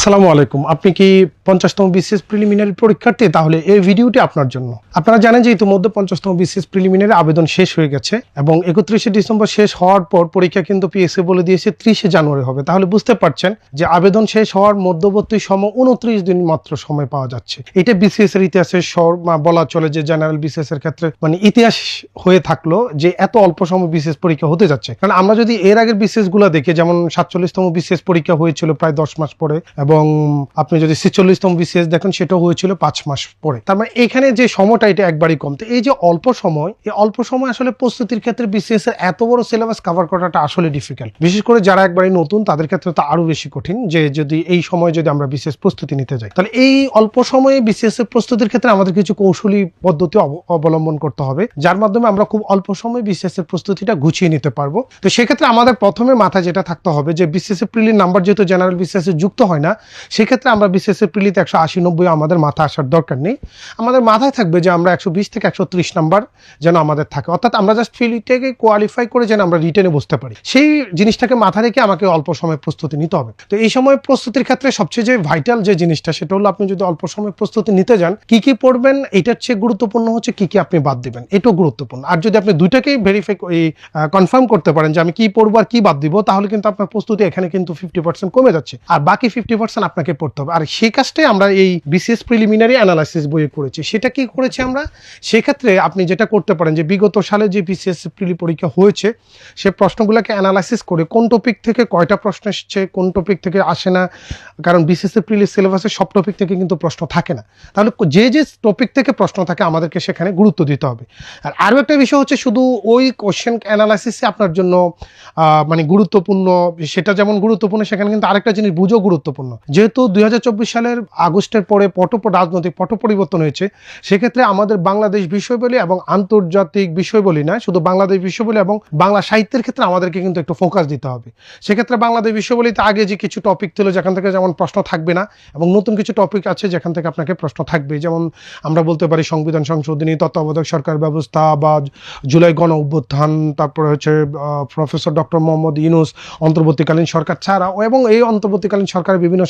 আসসালামু আলাইকুম। আপনি কি ৫০তম বিসিএস প্রিলিমিনারি পরীক্ষার্থী? তাহলে এই ভিডিওটি আপনার জন্য। আপনারা জানেন যে ইতিমধ্যে ৫০তম বিসিএস প্রিলিমিনারি আবেদন শেষ হয়ে গেছে এবং ৩১শে ডিসেম্বর শেষ হওয়ার পর পরীক্ষা কিন্তু পিএসসি বলে দিয়েছে ৩০শে জানুয়ারি হবে। তাহলে বুঝতে পারছেন যে আবেদন শেষ হওয়ার মধ্যবর্তী সময় ২৯ দিন মাত্র সময় পাওয়া যাচ্ছে। এটা বিসিএস এর ইতিহাসের বলা চলে যে জেনারেল বিসিএস এর ক্ষেত্রে মানে ইতিহাস হয়ে থাকলো যে এত অল্প সময় বিসিএস পরীক্ষা হতে যাচ্ছে। কারণ আমরা যদি এর আগের বিসিএস গুলো দেখি, যেমন ৪৭তম বিসিএস পরীক্ষা হয়েছিল প্রায় ১০ মাস পরে, এবং আপনি যদি ৪৬তম বিসিএস দেখেন সেটাও হয়েছিল ৫ মাস পরে। তার মানে এখানে যে সময়টা এটা একবারই কম। তো এই যে অল্প সময়, এই অল্প সময় আসলে প্রস্তুতির ক্ষেত্রে বিসিএস এর এত বড় সিলেবাস কভার করাটা আসলে ডিফিকাল্ট। বিশেষ করে যারা একবারই নতুন তাদের ক্ষেত্রে তো আরো বেশি কঠিন, যে যদি এই সময় যদি আমরা বিসিএস প্রস্তুতি নিতে যাই, তাহলে এই অল্প সময়ে বিসিএস এর প্রস্তুতির ক্ষেত্রে আমাদের কিছু কৌশলী পদ্ধতি অবলম্বন করতে হবে, যার মাধ্যমে আমরা খুব অল্প সময়ে বিসিএস এর প্রস্তুতিটা গুছিয়ে নিতে পারবো। তো সেক্ষেত্রে আমাদের প্রথমে মাথায় যেটা থাকতে হবে যে বিসিএস এর প্রিলির নাম্বার যেহেতু জেনারেল বিসিএস এর যুক্ত হয় না, সেক্ষেত্রে আমরা বিসিএস এর প্রিলিতে ১৮০-৯০ আমাদের মাথা আসার দরকার নেই। আমাদের মাথায় থাকবে যে আমরা ১২০ থেকে ১৩০ নাম্বার যেন আমাদের থাকে, অর্থাৎ আমরা জাস্ট প্রিলিটাকে কোয়ালিফাই করে যেন আমরা রিটেনে বসতে পারি, সেই জিনিসটাকে মাথা রেখে আমাকে অল্প সময় প্রস্তুতি নিতে হবে। তো এই সময় প্রস্তুতির ক্ষেত্রে সবচেয়ে যে ভাইটাল যে জিনিসটা, সেটা হলো আপনি যদি অল্প সময় প্রস্তুতি নিতে যান, কি কি পড়বেন এটার চেয়ে গুরুত্বপূর্ণ হচ্ছে কি কি আপনি বাদ দিবেন, এটাও গুরুত্বপূর্ণ। আর যদি আপনি দুইটাকেই ভেরিফাই কনফার্ম করতে পারেন যে আমি কি পড়বো আর কি বাদ দিব, তাহলে কিন্তু আপনার প্রস্তুতি এখানে কিন্তু 50% কমে যাচ্ছে, আর বাকি 50% আপনাকে পড়তে হবে। আর সেই কাজটাই আমরা এই বিসিএস প্রিলিমিনারি অ্যানালাইসিস বইয়ে করেছি। সেটা কি করেছি আমরা, সেক্ষেত্রে আপনি যেটা করতে পারেন যে বিগত সালে যে বিসিএস প্রিলি পরীক্ষা হয়েছে সে প্রশ্নগুলোকে অ্যানালাইসিস করে কোন টপিক থেকে কয়টা প্রশ্ন এসছে, কোন টপিক থেকে আসে না, কারণ বিসিএস প্রিলি সিলেবাসে সব টপিক থেকে কিন্তু প্রশ্ন থাকে না। তাহলে যে যে টপিক থেকে প্রশ্ন থাকে আমাদেরকে সেখানে গুরুত্ব দিতে হবে। আর আরও একটা বিষয় হচ্ছে, শুধু ওই কোশ্চেন অ্যানালাইসিসে আপনার জন্য মানে গুরুত্বপূর্ণ, সেটা যেমন গুরুত্বপূর্ণ, সেখানে কিন্তু আরেকটা জিনিস বুঝও গুরুত্বপূর্ণ। যেহেতু ২০২৪ সালের আগস্টের পরে রাজনৈতিক পট পরিবর্তন হয়েছে, সেক্ষেত্রে আমাদের বাংলাদেশ বিষয়বলী এবং আন্তর্জাতিক বিষয়বলী না, শুধু বাংলাদেশ বিষয়বলী এবং বাংলা সাহিত্যের ক্ষেত্রে আমাদেরকে কিন্তু একটু ফোকাস দিতে হবে। সেক্ষেত্রে বাংলাদেশ বিষয়বলীতে আগে যে কিছু টপিক ছিল যেখান থেকে যেমন প্রশ্ন থাকবে না, এবং নতুন কিছু টপিক আছে যেখান থেকে আপনাকে প্রশ্ন থাকবে, যেমন আমরা বলতে পারি সংবিধান সংশোধনী, তত্ত্বাবধায়ক সরকার ব্যবস্থা, বা জুলাই গণ অভ্যুত্থান, তারপরে হচ্ছে প্রফেসর ডক্টর মোহাম্মদ ইউনূস, অন্তর্বর্তীকালীন সরকার ছাড়া, এবং এই অন্তর্বর্তীকালীন সরকারের বিভিন্ন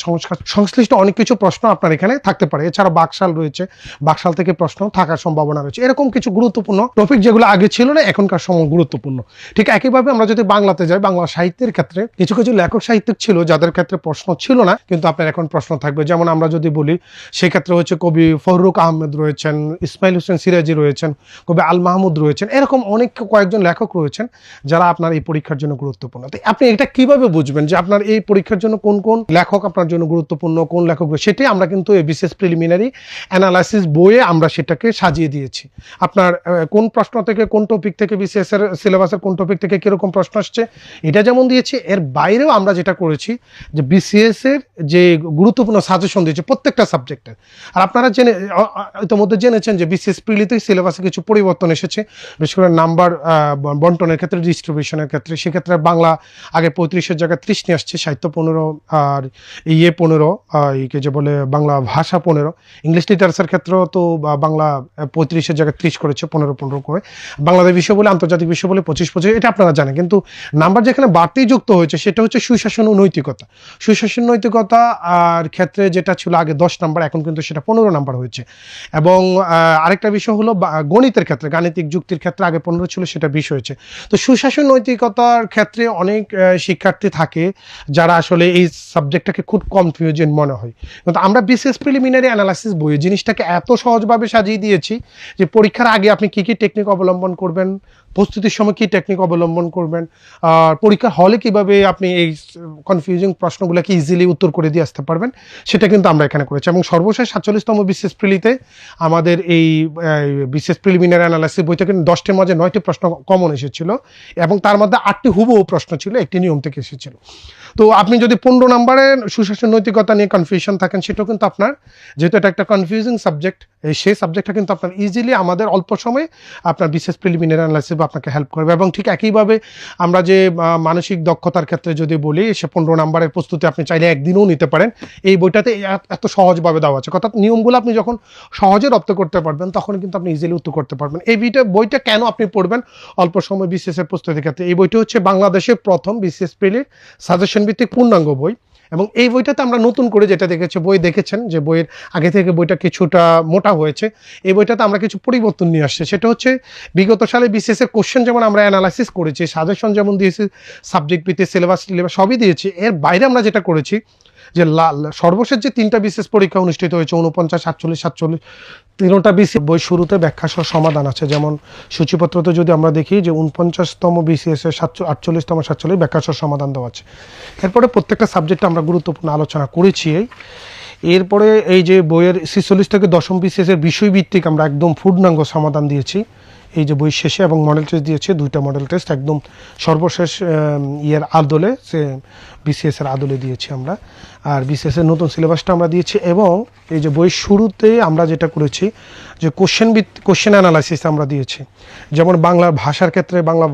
সংশ্লিষ্ট অনেক কিছু প্রশ্ন আপনার এখানে থাকতে পারে। এছাড়া বাকশাল রয়েছে, বাকশাল থেকে প্রশ্ন থাকার সম্ভাবনা রয়েছে। এরকম কিছু গুরুত্বপূর্ণ টপিক যেগুলো আগে ছিল না, এখনকার সময় গুরুত্বপূর্ণ। ঠিক একইভাবে আমরা যদি বাংলাতে যাই, বাংলা সাহিত্যের ক্ষেত্রে কিছু কিছু লেখক সাহিত্যিক ছিল যাদের ক্ষেত্রে প্রশ্ন ছিল না, কিন্তু আপনার এখন প্রশ্ন থাকবে। যেমন আমরা যদি বলি, সেক্ষেত্রে হচ্ছে কবি ফররুখ আহমেদ রয়েছেন, ইসমাইল হোসেন সিরাজি রয়েছেন, কবি আল মাহমুদ রয়েছেন, এরকম অনেক কয়েকজন লেখক রয়েছেন যারা আপনার এই পরীক্ষার জন্য গুরুত্বপূর্ণ। তো আপনি এটা কিভাবে বুঝবেন যে আপনার এই পরীক্ষার জন্য কোন কোন লেখক আপনার জন্য গুরুত্বপূর্ণ, কোন লেখক, সেটাই আমরা কিন্তু এই বিসিএস প্রিলিমিনারি অ্যানালাইসিস বইয়ে আমরা সেটাকে সাজিয়ে দিয়েছি। আপনার কোন প্রশ্ন থেকে, কোন টপিক থেকে, বিসিএস এর সিলেবাসের কোন টপিক থেকে কিরকম প্রশ্ন আসছে, এটা যেমন দিয়েছি, এর বাইরেও আমরা যেটা করেছি যে বিসিএস এর যে গুরুত্বপূর্ণ সাজেশন দিয়েছি প্রত্যেকটা সাবজেক্টের। আর আপনারা ইতিমধ্যে জেনেছেন যে বিসিএস প্রিলিতে সিলেবাসে কিছু পরিবর্তন এসেছে, বিশেষ করে নাম্বার বন্টনের ক্ষেত্রে, ডিস্ট্রিবিউশনের ক্ষেত্রে। সেক্ষেত্রে বাংলা আগে ৩৫-এর জায়গায় ৩০ নিয়ে আসছে, সাহিত্য ১৫, আর ১৫, এইকে যে বলে বাংলা ভাষা ১৫। ইংলিশ লিটারেচার ক্ষেত্রেও তো বাংলা ৩৫-এর জায়গায় ৩০ করেছে, ১৫ করে। বাংলাদেশ বিষয় বলে, আন্তর্জাতিক বিষয় বলে ২৫, এটা আপনারা জানেন। কিন্তু নাম্বার যেখানে বাড়তি যুক্ত হয়েছে সেটা হচ্ছে সুশাসন ও নৈতিকতা। সুশাসন নৈতিকতা আর ক্ষেত্রে যেটা ছিল আগে ১০ নাম্বার, এখন কিন্তু সেটা ১৫ নাম্বার হয়েছে। এবং আরেকটা বিষয় হলো গণিতের ক্ষেত্রে, গাণিতিক যুক্তির ক্ষেত্রে আগে ১৫ ছিল, সেটা ২০ হয়েছে। তো সুশাসন নৈতিকতার ক্ষেত্রে অনেক শিক্ষার্থী থাকে যারা আসলে এই সাবজেক্টটাকে খুব কনফিউজন মনে হয়। কিন্তু আমরা বিসিএস প্রিলিমিনারি অ্যানালাইসিস বইয়ে জিনিসটাকে এত সহজভাবে সাজিয়ে দিয়েছি যে পরীক্ষার আগে আপনি কি কি টেকনিক অবলম্বন করবেন, প্রস্তুতির সময় কি টেকনিক অবলম্বন করবেন, আর পরীক্ষার হলে কিভাবে আপনি এই কনফিউজিং প্রশ্নগুলোকে ইজিলি উত্তর করে দিয়ে আসতে পারবেন, সেটা কিন্তু আমরা এখানে করেছি। এবং সর্বশেষ ৪৭তম বিসিএস প্রিলিতে আমাদের এই বিসিএস প্রিলিমিনারি অ্যানালাইসিস বই থেকে 10টির মাঝে 9টি প্রশ্ন কমন এসেছিল, এবং তার মধ্যে 8টি হুবহু প্রশ্ন ছিল, একটি নিয়ম থেকে এসেছিল। তো আপনি যদি ১৫ নম্বরের সুশাসন নৈতিকতা নিয়ে কনফিউশন থাকেন, সেটাও কিন্তু আপনার, যেহেতু এটা একটা কনফিউজিং সাবজেক্ট, সেই সাবজেক্টটা কিন্তু আপনার ইজিলি আমাদের অল্প সময়ে আপনার বিসিএস প্রিলিমিনারি অ্যানালাইসিস আপনাকে হেল্প করবে। এবং ঠিক একইভাবে আমরা যে মানসিক দক্ষতার ক্ষেত্রে যদি বলি, সে 15 নম্বরের প্রস্তুতি আপনি চাইলে একদিনও নিতে পারেন। এই বইটাতে এত সহজভাবে দেওয়া আছে, অর্থাৎ নিয়মগুলো আপনি যখন সহজে রপ্ত করতে পারবেন তখন কিন্তু আপনি ইজিলি উত্তর করতে পারবেন। এই বইটা কেন আপনি পড়বেন অল্প সময় বিসিএস এর প্রস্তুতির ক্ষেত্রে? এই বইটা হচ্ছে বাংলাদেশের প্রথম বিসিএস প্রিলির সাজেশন ভিত্তিক পূর্ণাঙ্গ বই। এবং এই বইটাতে আমরা নতুন করে যেটা বই দেখেছেন যে বইয়ের আগে থেকে বইটা কিছুটা মোটা হয়েছে, এই বইটাতে আমরা কিছু পরিবর্তন নিয়ে আসছি। সেটা হচ্ছে বিগত সালে বিসিএস এর কোশ্চেন যেমন আমরা অ্যানালাইসিস করেছি, সাজেশন যেমন দিয়েছি, সাবজেক্ট ভিত্তিক সিলেবাস সবই দিয়েছি। এর বাইরে আমরা যেটা করেছি যে সর্বশেষ যে 3টা বিসিএস পরীক্ষা অনুষ্ঠিত হয়েছে 49, 48, 47, 3টা বিসিএস বই শুরুতে ব্যাখ্যা সহ সমাধান আছে। যেমন সূচিপত্রতে যদি আমরা দেখি যে 49তম বিসিএস এর 48তম 47 ব্যাখ্যা সহ সমাধান দেওয়া আছে। এরপরে প্রত্যেকটা সাবজেক্টে আমরা গুরুত্বপূর্ণ আলোচনা করেছি। এরপরে এই যে বইয়ের 46 থেকে 10ম বিসিএস এর বিষয়ভিত্তিক আমরা একদম পূর্ণাঙ্গ সমাধান দিয়েছি এই যে বই শেষে, এবং মডেল টেস্ট দিয়েছে 2টা মডেল টেস্ট একদম সর্বশেষ ইয়ের আদলে, সে বিসিএস এর আদলে দিয়েছি আমরা। আর বিসিএস এর নতুন সিলেবাসটা আমরা দিয়েছি। এবং এই যে বই শুরুতে আমরা যেটা করেছি যে কোশ্চেন অ্যানালাইসিস আমরা দিয়েছি। যেমন বাংলার ভাষার ক্ষেত্রে বাংলা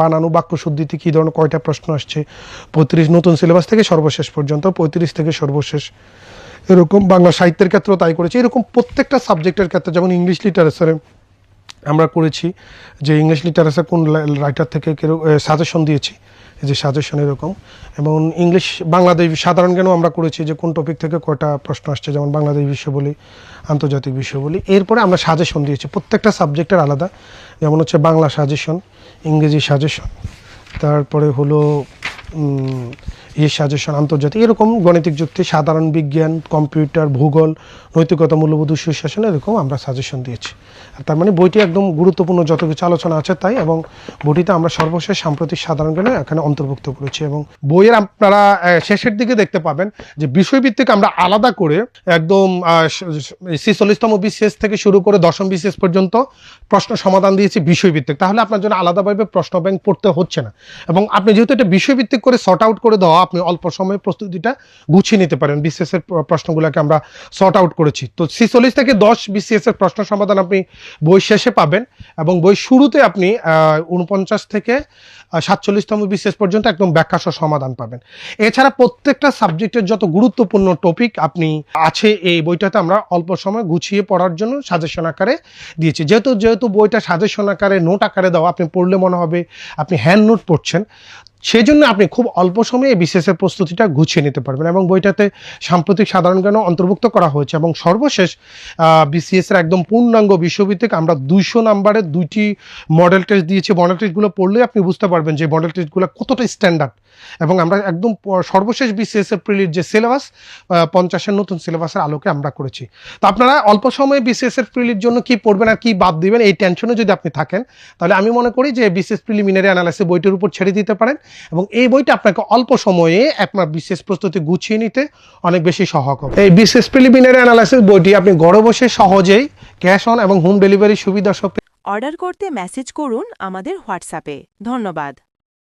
বানানো, বাক্য শুদ্ধিতে কী ধরনের কয়টা প্রশ্ন আসছে, 35 নতুন সিলেবাস থেকে সর্বশেষ পর্যন্ত, 35 থেকে সর্বশেষ, এরকম বাংলা সাহিত্যের ক্ষেত্রেও তাই করেছি। এরকম প্রত্যেকটা সাবজেক্টের ক্ষেত্রে, যেমন ইংলিশ লিটারেচারে আমরা করেছি যে ইংলিশ লিটারেচার কোন রাইটার থেকে সাজেশন দিয়েছি, এই যে সাজেশন এরকম। এবং ইংলিশ বাংলাদেশ সাধারণ জ্ঞানও আমরা করেছি যে কোন টপিক থেকে কয়টা প্রশ্ন আসছে, যেমন বাংলাদেশ বিষয়াবলী, আন্তর্জাতিক বিষয়াবলী। এরপরে আমরা সাজেশন দিয়েছি প্রত্যেকটা সাবজেক্টের আলাদা, যেমন হচ্ছে বাংলা সাজেশন, ইংরেজি সাজেশন, তারপরে হলো সাজেশন আন্তর্জাতিক, এরকম গণিতিক যুক্তি, সাধারণ বিজ্ঞান, কম্পিউটার, ভূগোল, নৈতিকতা, মূল্যবোধ, সুশাসন, এরকম আমরা সাজেশন দিয়েছি। আর তার মানে বইটি একদম গুরুত্বপূর্ণ যত কিছু আলোচনা আছে তাই, এবং বইটিতে আমরা সর্বশেষ সাম্প্রতিক সাধারণ জ্ঞানে এখানে অন্তর্ভুক্ত করেছি। এবং বইয়ের আপনারা শেষের দিকে দেখতে পাবেন যে বিষয়ভিত্তিক আমরা আলাদা করে একদম 46তম বিসিএস থেকে শুরু করে 10ম বিসিএস পর্যন্ত প্রশ্ন সমাধান দিয়েছি বিষয়ভিত্তিক। তাহলে আপনার জন্য আলাদাভাবে প্রশ্ন ব্যাংক পড়তে হচ্ছে না, এবং আপনি যেহেতু এটা বিষয়ভিত্তিক করে সর্ট আউট করে দেওয়া, আপনি অল্প সময়ে প্রস্তুতিটা গুছিয়ে নিতে পারেন। বিসিএস এর প্রশ্নগুলোকে আমরা সর্ট আউট করেছি। তো 46 থেকে 10 বিসিএস এর প্রশ্ন সমাধান আপনি বই শেষে পাবেন, এবং বই শুরুতে আপনি 49 থেকে 47তম বিসিএস পর্যন্ত একদম ব্যাখ্যা সহ সমাধান পাবেন। এছাড়া প্রত্যেকটা সাবজেক্টের যত গুরুত্বপূর্ণ টপিক আপনি আছে এই বইটাতে আমরা অল্প সময় গুছিয়ে পড়ার জন্য সাজেশন আকারে দিয়েছি। যেহেতু বইটা সাজেশন আকারে, নোট আকারে দেওয়া, আপনি পড়লে মনে হবে আপনি হ্যান্ড নোট পড়ছেন, সেই জন্য আপনি খুব অল্প সময়ে বিসিএস এর প্রস্তুতিটা গুছিয়ে নিতে পারবেন। এবং বইটাতে সাম্প্রতিক সাধারণ জ্ঞানও অন্তর্ভুক্ত করা হয়েছে। এবং সর্বশেষ বিসিএস এর একদম পূর্ণাঙ্গ বিষয়ভিত্তিক আমরা 200 নাম্বারের 2টি মডেল টেস্ট দিয়েছি। মডেল টেস্টগুলো পড়লে আপনি বুঝতে পারবেন যে মডেল টেস্টগুলো কতটা স্ট্যান্ডার্ড। এবং আমরা একদম সর্বশেষ বিসিএস এর প্রিলির যে সিলেবাস 50-এর নতুন সিলেবাসের আলোকে আমরা করেছি। তো আপনারা অল্প সময়ে বিসিএস এর প্রিলির জন্য কি পড়বেন আর কি বাদ দিবেন, এই টেনশনে যদি আপনি থাকেন, তাহলে আমি মনে করি যে বিসিএস প্রিলিমিনারি অ্যানালাইসিস বইটির উপর ছেড়ে দিতে পারেন। এবং এই বইটা আপনাকে অল্প সময়ে আপনার বিসিএস প্রস্তুতি গুছিয়ে নিতে অনেক বেশি সহায়ক হবে। এই বিসিএস প্রিলিমিনারি অ্যানালাইসিস বইটি আপনি ঘরে বসে সহজেই ক্যাশ অন এবং হোম ডেলিভারি সুবিধা সহ অর্ডার করতে মেসেজ করুন আমাদের হোয়াটসঅ্যাপে। ধন্যবাদ।